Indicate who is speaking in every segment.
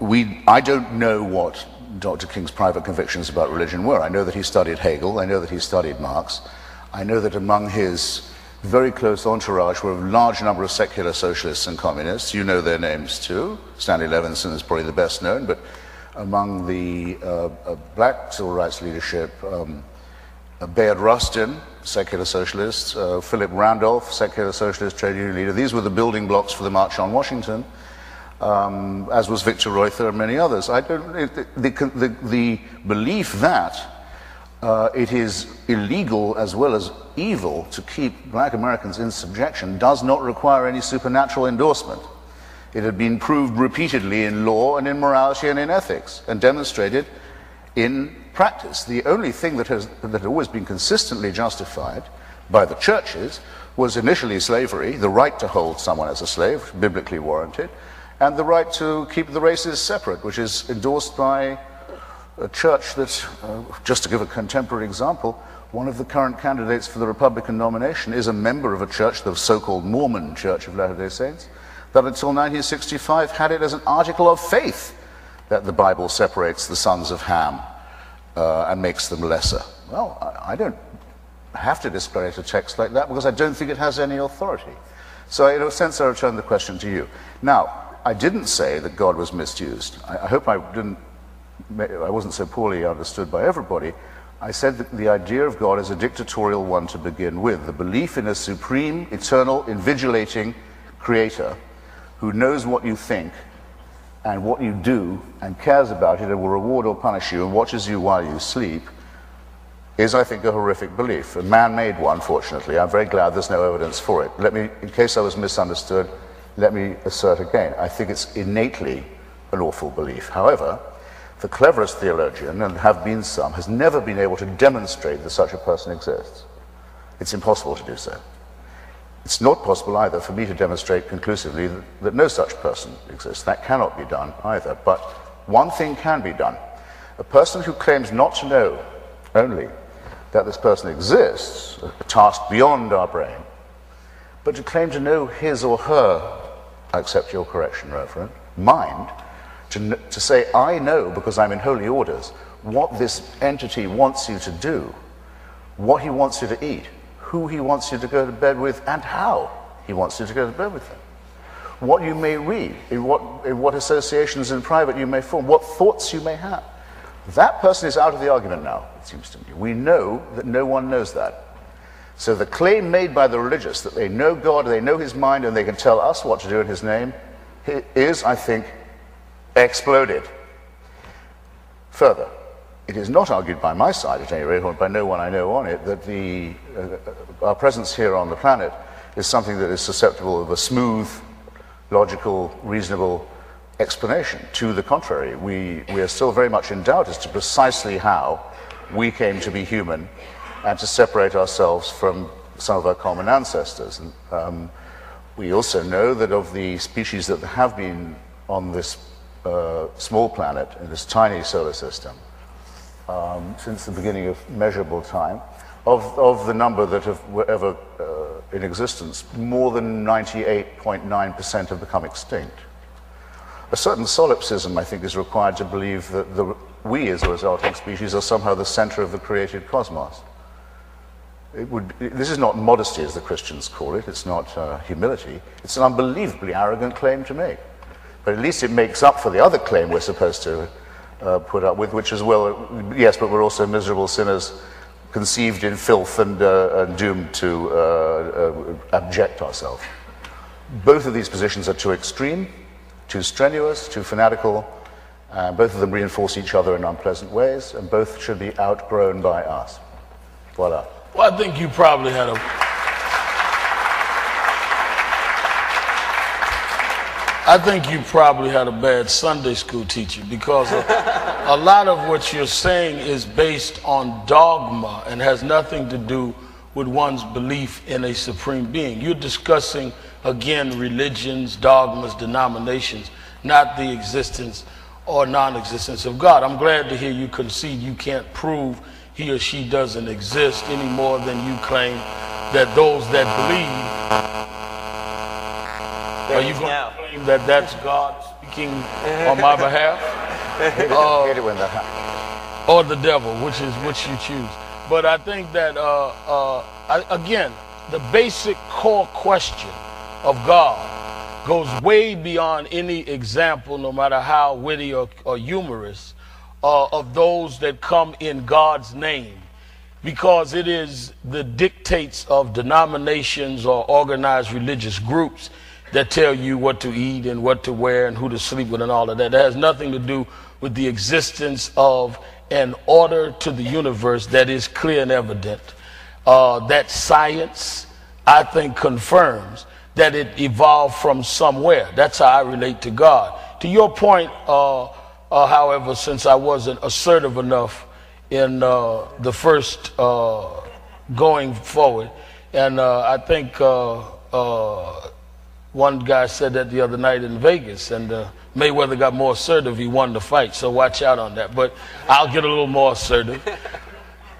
Speaker 1: I don't know what Dr. King's private convictions about religion were. I know that he studied Hegel. I know that he studied Marx. I know that among his very close entourage were a large number of secular socialists and communists. You know their names too. Stanley Levinson is probably the best known, but among the black civil rights leadership, Bayard Rustin, secular socialist, Philip Randolph, secular socialist trade union leader. These were the building blocks for the March on Washington, as was Victor Reuther and many others. The belief that it is illegal as well as evil to keep black Americans in subjection does not require any supernatural endorsement. It had been proved repeatedly in law and in morality and in ethics, and demonstrated in practice. The only thing that had always been consistently justified by the churches was initially slavery, the right to hold someone as a slave, biblically warranted, and the right to keep the races separate, which is endorsed by a church that, just to give a contemporary example, one of the current candidates for the Republican nomination is a member of a church, the so-called Mormon Church of Latter-day Saints, that until 1965 had it as an article of faith that the Bible separates the sons of Ham and makes them lesser. Well, I don't have to discredit a text like that because I don't think it has any authority. So in a sense I return the question to you. Now, I didn't say that God was misused. I hope I wasn't so poorly understood by everybody. I said that the idea of God is a dictatorial one to begin with. The belief in a supreme, eternal, invigilating creator who knows what you think and what you do and cares about it and will reward or punish you and watches you while you sleep is, I think, a horrific belief. A man-made one, fortunately. I'm very glad there's no evidence for it. Let me, in case I was misunderstood, let me assert again. I think it's innately an awful belief. However, the cleverest theologian, and have been some, has never been able to demonstrate that such a person exists. It's impossible to do so. It's not possible either for me to demonstrate conclusively that no such person exists. That cannot be done either. But one thing can be done. A person who claims not to know only that this person exists, a task beyond our brain, but to claim to know his or her, I accept your correction, Reverend, mind, to say, I know because I'm in holy orders, what this entity wants you to do, what he wants you to eat, who he wants you to go to bed with, and how he wants you to go to bed with him. What you may read, in what associations in private you may form, what thoughts you may have. That person is out of the argument now, it seems to me. We know that no one knows that. So the claim made by the religious that they know God, they know his mind, and they can tell us what to do in his name is, I think, exploded. Further, it is not argued by my side, at any rate, or by no one I know on it, that our presence here on the planet is something that is susceptible of a smooth, logical, reasonable explanation. To the contrary, we are still very much in doubt as to precisely how we came to be human and to separate ourselves from some of our common ancestors. And, we also know that of the species that have been on this small planet, in this tiny solar system, since the beginning of measurable time, of the number that were ever in existence, more than 98.9% have become extinct. A certain solipsism, I think, is required to believe that we, as a resulting species, are somehow the center of the created cosmos. This is not modesty, as the Christians call it. It's not humility. It's an unbelievably arrogant claim to make. But at least it makes up for the other claim we're supposed to put up with, which is, well, yes, but we're also miserable sinners conceived in filth and doomed to abject ourselves. Both of these positions are too extreme, too strenuous, too fanatical, and both of them reinforce each other in unpleasant ways, and both should be outgrown by us. Voila.
Speaker 2: Well, I think you probably had a bad Sunday school teacher, because a lot of what you're saying is based on dogma and has nothing to do with one's belief in a supreme being. You're discussing, again, religions, dogmas, denominations, not the existence or non-existence of God. I'm glad to hear you concede you can't prove he or she doesn't exist any more than you claim that those that believe. Are you going to claim that that's God speaking speaking on my behalf.
Speaker 1: Hate it when that happens.
Speaker 2: Or the devil, which you choose. But I think that, again, the basic core question of God goes way beyond any example, no matter how witty or humorous, of those that come in God's name, because it is the dictates of denominations or organized religious groups that tell you what to eat and what to wear and who to sleep with and all of that. That has nothing to do with the existence of an order to the universe that is clear and evident. That science, I think, confirms that it evolved from somewhere. That's how I relate to God. To your point, however, since I wasn't assertive enough in the first going forward, and I think one guy said that the other night in Vegas, and Mayweather got more assertive, he won the fight, so watch out on that. But I'll get a little more assertive.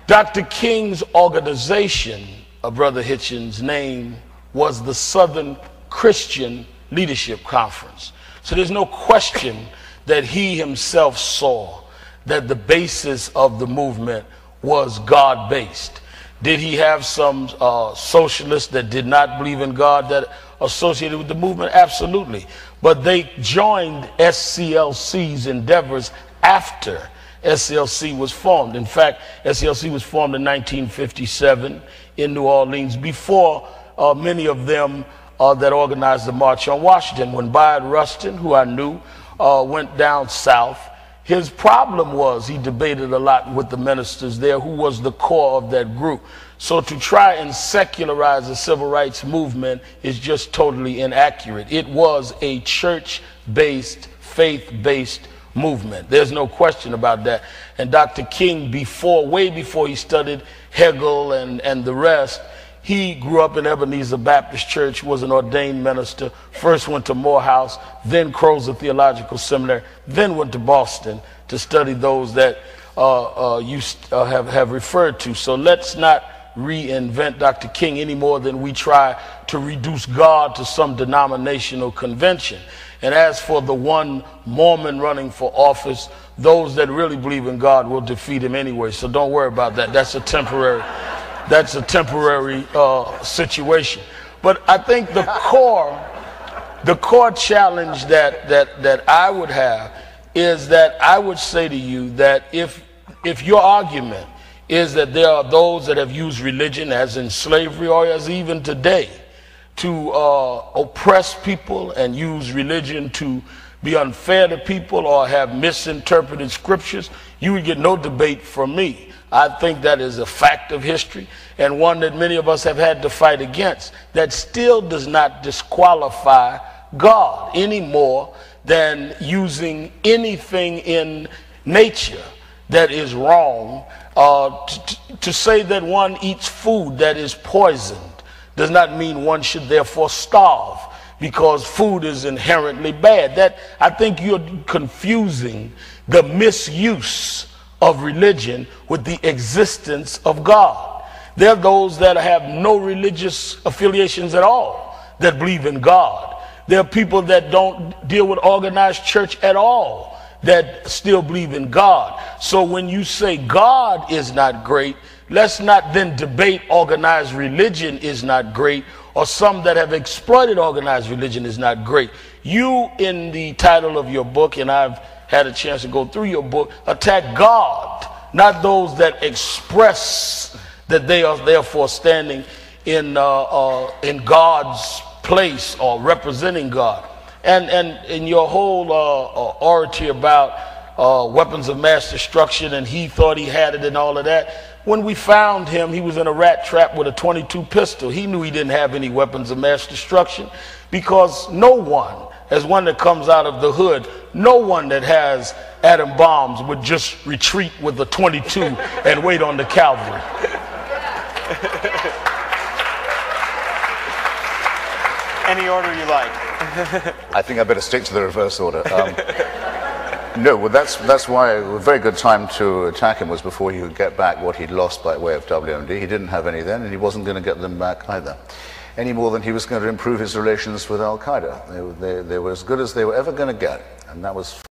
Speaker 2: Dr. King's organization, Brother Hitchens' name, was the Southern Christian Leadership Conference. So there's no question that he himself saw that the basis of the movement was God-based. Did he have some socialists that did not believe in God that associated with the movement? Absolutely. But they joined SCLC's endeavors after SCLC was formed. In fact, SCLC was formed in 1957 in New Orleans, before many of them that organized the March on Washington. When Bayard Rustin, who I knew, went down south, his problem was he debated a lot with the ministers there, who was the core of that group. So to try and secularize the civil rights movement is just totally inaccurate. It was a church-based, faith-based movement. There's no question about that. And Dr. King, way before he studied Hegel and the rest, he grew up in Ebenezer Baptist Church, was an ordained minister, first went to Morehouse, then Crozer Theological Seminary, then went to Boston to study those that you have referred to. So let's not reinvent Dr. King any more than we try to reduce God to some denominational convention. And as for the one Mormon running for office, those that really believe in God will defeat him anyway. So don't worry about that. That's a temporary situation. But I think the core challenge that I would have is that I would say to you that if your argument is that there are those that have used religion, as in slavery or as even today, to oppress people and use religion to be unfair to people or have misinterpreted scriptures, you would get no debate from me. I think that is a fact of history, and one that many of us have had to fight against. That still does not disqualify God any more than using anything in nature that is wrong. To say that one eats food that is poisoned does not mean one should therefore starve, because food is inherently bad. That, I think you're confusing the misuse of religion with the existence of God. There are those that have no religious affiliations at all that believe in God. There are people that don't deal with organized church at all that still believe in God. So when you say God is not great, let's not then debate organized religion is not great, or some that have exploited organized religion is not great. You, in the title of your book, and I've had a chance to go through your book, attack God, not those that express that they are therefore standing in God's place or representing God. And in your whole oratory about weapons of mass destruction, and he thought he had it and all of that, when we found him, he was in a rat trap with a .22 pistol. He knew he didn't have any weapons of mass destruction, because no one, as one that comes out of the hood, no one that has atom bombs would just retreat with a .22 and wait on the cavalry.
Speaker 3: Any order you like.
Speaker 1: I think I better stick to the reverse order. No, well, that's why a very good time to attack him was before he could get back what he'd lost by way of WMD. He didn't have any then, and he wasn't going to get them back either, any more than he was going to improve his relations with Al-Qaeda. They were as good as they were ever going to get. and that was